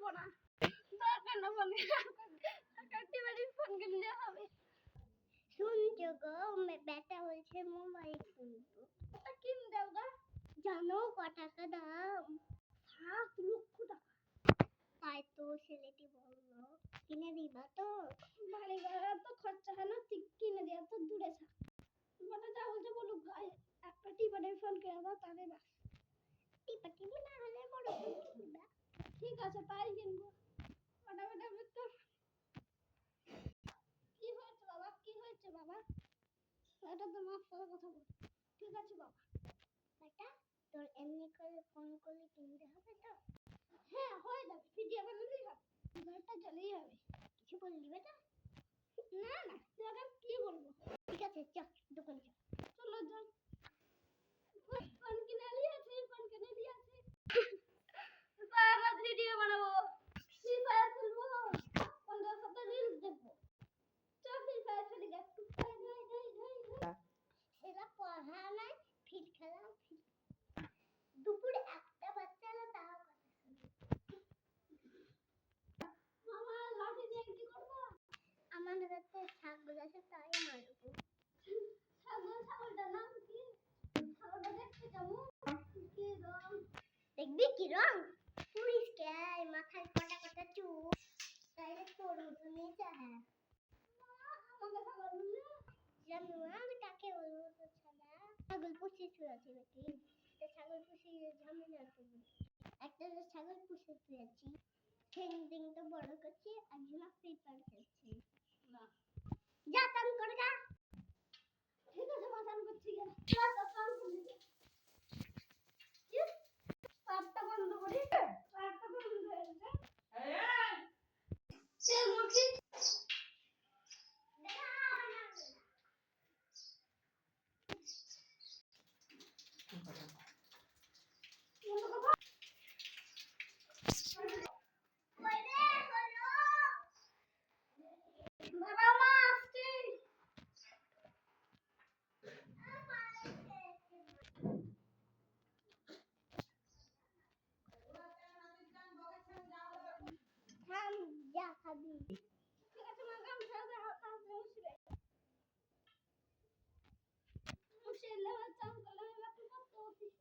করবো না, দরকার না ফোন টিপাটিপ ফোন কিনলে হবে। শুনছো গো, বেটা বলছে মোবাইল কিনবো, কিন দাও গা। জানো ক টাকা দাম? 7 লক্ষ টাকা। তাই তো ছেলেটি বললো কিনে দিবা তো? বাড়ি ভাড়া তো খরচা হয় না, কিনে দেওয়া তো দূরে থাক। মানে যা বলছে বলুক, একটা টিপাটিপ ফোন কিনে দাও তাহলে বাস। টিপাটিপ না হলে বড় ফোন কিনবা। ঠিক আছে তাই কিনবো। কি হয়েছে বাবা, কি হয়েছে বাবা? এটা তো মাফ করে কথা বল। ঠিক আছে বাবা। বেটা তোর এমনি করে ফোন করলে কিনতে হবে তো? হ্যাঁ হয়ে যাবে, ভিডিও বানালেই হবে, ঘরটা জ্বলেই হবে। কিছু বললি বেটা? না না, তুই আগে কি বলবো? ঠিক আছে চল দোকান চল। চলো যাই। ফোন কিনে নিয়েছি, ফোন কিনে দিয়েছি। সারা ভিডিও বানাবো, ফ্রি ফায়ার খেলবো, বন্ধুদের সাথে রিলস দেখবো। চল ফ্রি ফায়ার খেলি একটু। এরা পড়া নাই, ফিট খেলা, দুপুরে একটা বাচ্চা না তাও কথা শুনে। মামা লাঠি দিয়ে কি করবো? আমার কাছে ছাগল আছে তাই মারবো। ছাগলটার নাম কি? ছাগলটা দেখতে কেমন? কি রং? দেখবি কি রং? পরিষ্কার, মাথায় কটা কটা চুল, তাইলে তোর মতো নিচে। হ্যাঁ আমাকে ছাগল বললে জানো আমি কাকে বলবো? তো ছানা ছাগল পুষে শুয়েছি নাকি? তো ছাগল পুষে ঝামেলা করবো। একটা যে ছাগল পুষে শুয়েছি, ঠেং তো বড় করছি, একজন পেপার খেলছি না। যা টান করে যা। ঠিক আছে মা টান করছি গেল। যা তো টান করে যা। কি? পাটটা বন্ধ করি। পাটটা বন্ধ হয়ে গেছে। এই তেল মুখি। যা খাবি। ঠিক আছে মা গাম ছাড়া তাহলে মুছবে। মুছলে চান করলে বাকি কত অফিস।